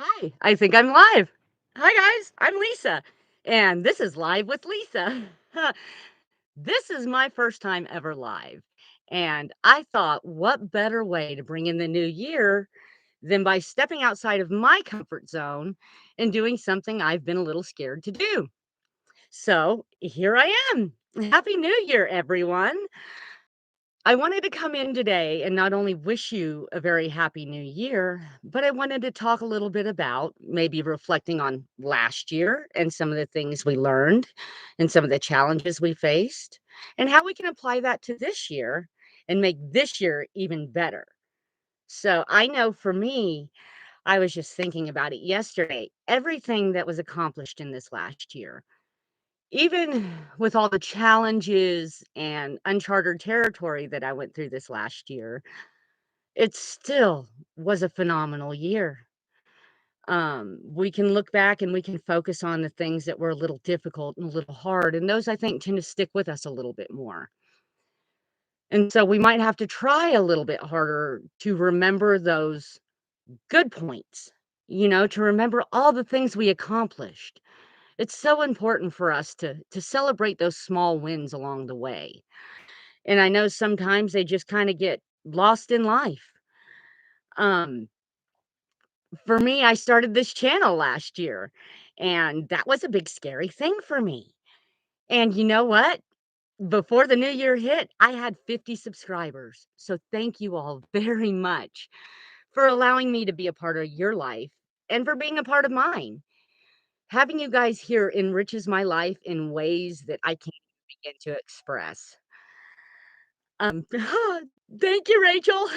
Hi, I think I'm live. Hi, guys. I'm Lisa, and this is Live with Lisa. This is my first time ever live, and I thought, what better way to bring in the new year than by stepping outside of my comfort zone and doing something I've been a little scared to do. So here I am. Happy New Year, everyone. I wanted to come in today and not only wish you a very happy new year, but I wanted to talk a little bit about maybe reflecting on last year and some of the things we learned and some of the challenges we faced and how we can apply that to this year and make this year even better. So I know for me, I was just thinking about it yesterday, everything that was accomplished in this last year. Even with all the challenges and uncharted territory that I went through this last year, it still was a phenomenal year. We can look back and we can focus on the things that were a little difficult and a little hard, and those I think tend to stick with us a little bit more. And so we might have to try a little bit harder to remember those good points, to remember all the things we accomplished. It's so important for us to celebrate those small wins along the way. And I know sometimes they just kinda get lost in life. Um, for me, I started this channel last year, and that was a big scary thing for me. And you know what? Before the new year hit, I had 50 subscribers. So thank you all very much for allowing me to be a part of your life and for being a part of mine. Having you guys here enriches my life in ways that I can't begin to express. Thank you, Rachel.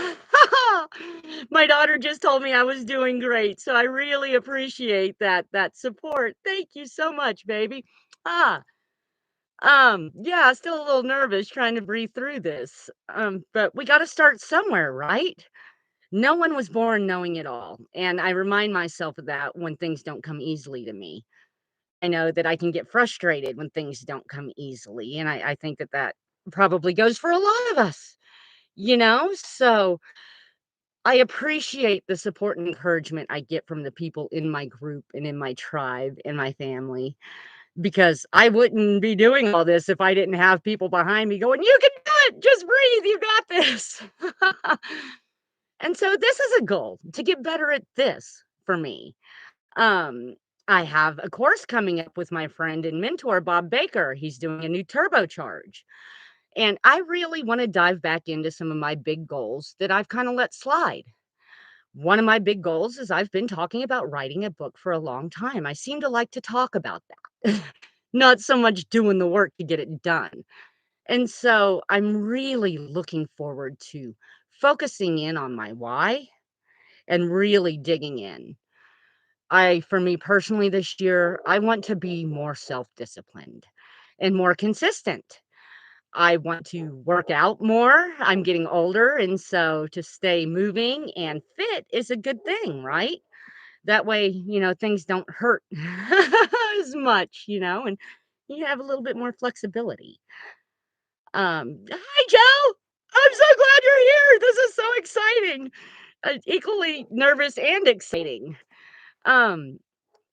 My daughter just told me I was doing great, so I really appreciate that support. Thank you so much, baby. Ah, yeah, still a little nervous trying to breathe through this. But we got to start somewhere, right? No one was born knowing it all, and I remind myself of that when things don't come easily to me. I know that I can get frustrated when things don't come easily, and I think that probably goes for a lot of us. So I appreciate the support and encouragement I get from the people in my group and in my tribe and my family because I wouldn't be doing all this if I didn't have people behind me going, "You can do it. Just breathe. You got this." And so this is a goal to get better at this for me. Um, I have a course coming up with my friend and mentor, Bob Baker. He's doing a new turbocharge. And I really want to dive back into some of my big goals that I've kind of let slide. One of my big goals is I've been talking about writing a book for a long time. I seem to like to talk about that, not so much doing the work to get it done. And so I'm really looking forward to focusing in on my why and really digging in. For me personally this year, I want to be more self disciplined and more consistent. I want to work out more. I'm getting older, and so to stay moving and fit is a good thing, right? That way, things don't hurt as much, and you have a little bit more flexibility. Hi, Joe. I'm so glad you're here. This is so exciting. Equally nervous and exciting. Um,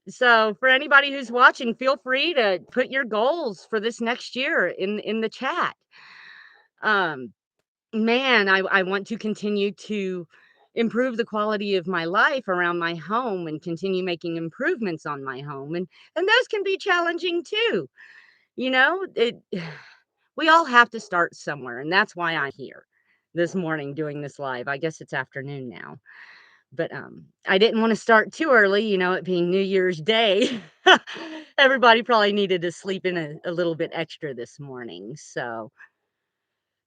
so for anybody who's watching, feel free to put your goals for this next year in the chat. Um, Man, I want to continue to improve the quality of my life around my home and continue making improvements on my home, and those can be challenging too. It we all have to start somewhere, and that's why I'm here this morning doing this live. I guess it's afternoon now, but I didn't want to start too early, it being New Year's Day. Everybody probably needed to sleep in a little bit extra this morning. So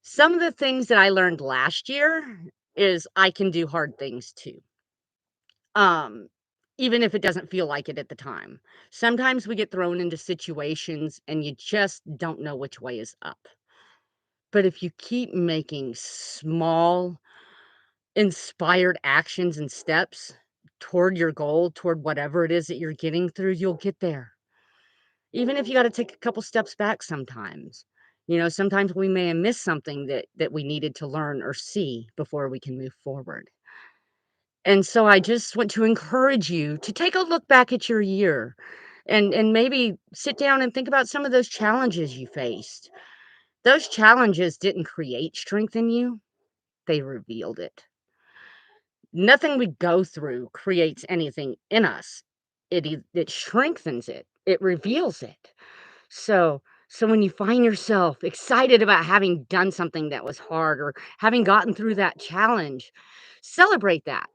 some of the things that I learned last year is I can do hard things too. Um, Even if it doesn't feel like it at the time. Sometimes we get thrown into situations and you just don't know which way is up. But if you keep making small, inspired actions and steps toward your goal, toward whatever it is that you're getting through, you'll get there. Even if you got to take a couple steps back sometimes. Sometimes we may have missed something that we needed to learn or see before we can move forward. And so I just want to encourage you to take a look back at your year and maybe sit down and think about some of those challenges you faced. Those challenges didn't create strength in you, they revealed it. Nothing we go through creates anything in us. It strengthens it. It reveals it. So when you find yourself excited about having done something that was hard or having gotten through that challenge, celebrate that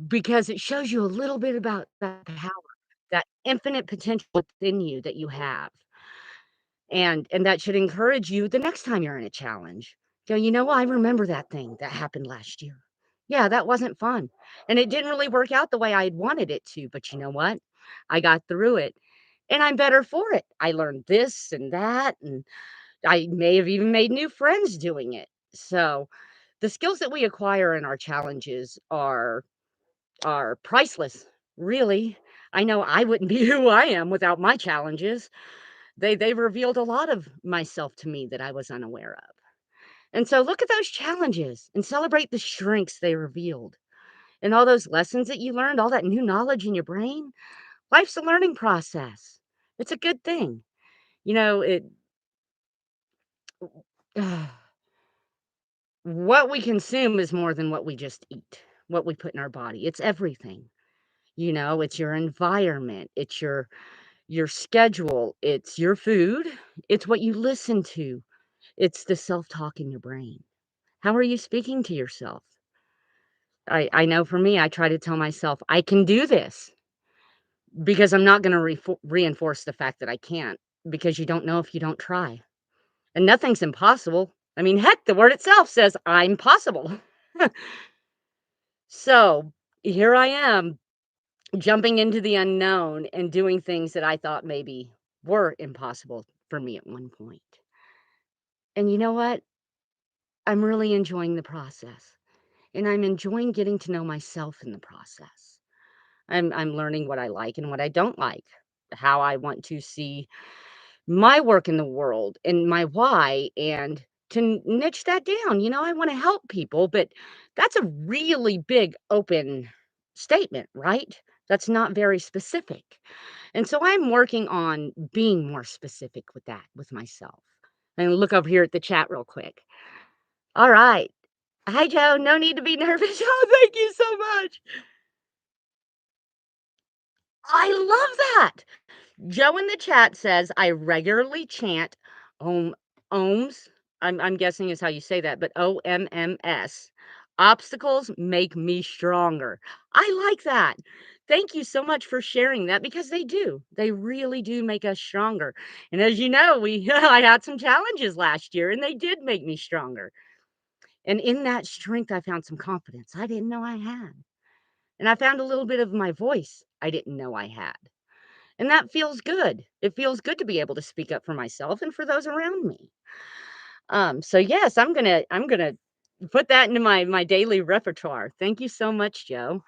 because it shows you a little bit about that power, that infinite potential within you that you have. And that should encourage you the next time you're in a challenge. Go, "You know what? I remember that thing that happened last year. Yeah, that wasn't fun, and it didn't really work out the way I had wanted it to, but you know what? I got through it, and I'm better for it. I learned this and that, and I may have even made new friends doing it." So, the skills that we acquire in our challenges are priceless, really. I know I wouldn't be who I am without my challenges. They've revealed a lot of myself to me that I was unaware of. And so look at those challenges and celebrate the strengths they revealed and all those lessons that you learned, all that new knowledge in your brain. Life's a learning process. It's a good thing. You know, it what we consume is more than what we just eat, what we put in our body. It's everything. It's your environment, it's your schedule, it's your food, it's what you listen to, it's the self-talk in your brain. How are you speaking to yourself? I know for me, I try to tell myself, "I can do this," because I'm not gonna reinforce the fact that I can't, because you don't know if you don't try, and nothing's impossible. I mean, heck, the word itself says, "I'm possible." So, here I am, jumping into the unknown and doing things that I thought maybe were impossible for me at one point. And you know what? I'm really enjoying the process, and I'm enjoying getting to know myself in the process. I'm learning what I like and what I don't like, how I want to see my work in the world and my why, and to niche that down. I want to help people, but that's a really big open statement, right? That's not very specific. And so I'm working on being more specific with that with myself. And look over here at the chat real quick. All right. Hi, Joe. No need to be nervous. Oh, thank you so much. I love that. Joe in the chat says, "I regularly chant Om ohms." I'm guessing is how you say that, but OMMS. Obstacles make me stronger. I like that. Thank you so much for sharing that because they do. They really do make us stronger. And as you know, we I had some challenges last year and they did make me stronger. And in that strength, I found some confidence I didn't know I had. And I found a little bit of my voice I didn't know I had. And that feels good. It feels good to be able to speak up for myself and for those around me. So yes, I'm gonna put that into my daily repertoire. Thank you so much, Joe.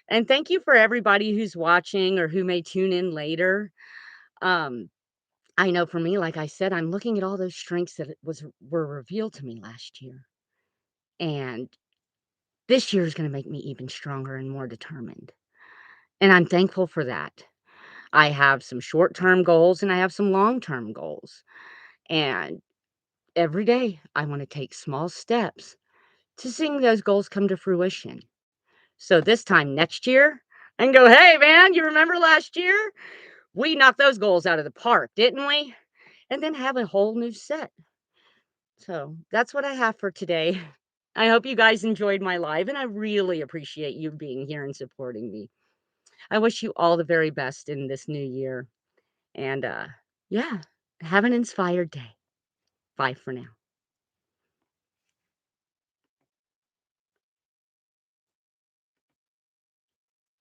And thank you for everybody who's watching or who may tune in later. Um, I know for me, like I said, I'm looking at all those strengths that were revealed to me last year. And this year is gonna make me even stronger and more determined. And I'm thankful for that. I have some short-term goals and I have some long-term goals. And every day, I want to take small steps to seeing those goals come to fruition. So this time next year, I can go, "Hey, man, you remember last year? We knocked those goals out of the park, didn't we?" And then have a whole new set. So that's what I have for today. I hope you guys enjoyed my live, and I really appreciate you being here and supporting me. I wish you all the very best in this new year. And yeah, have an inspired day. Bye for now.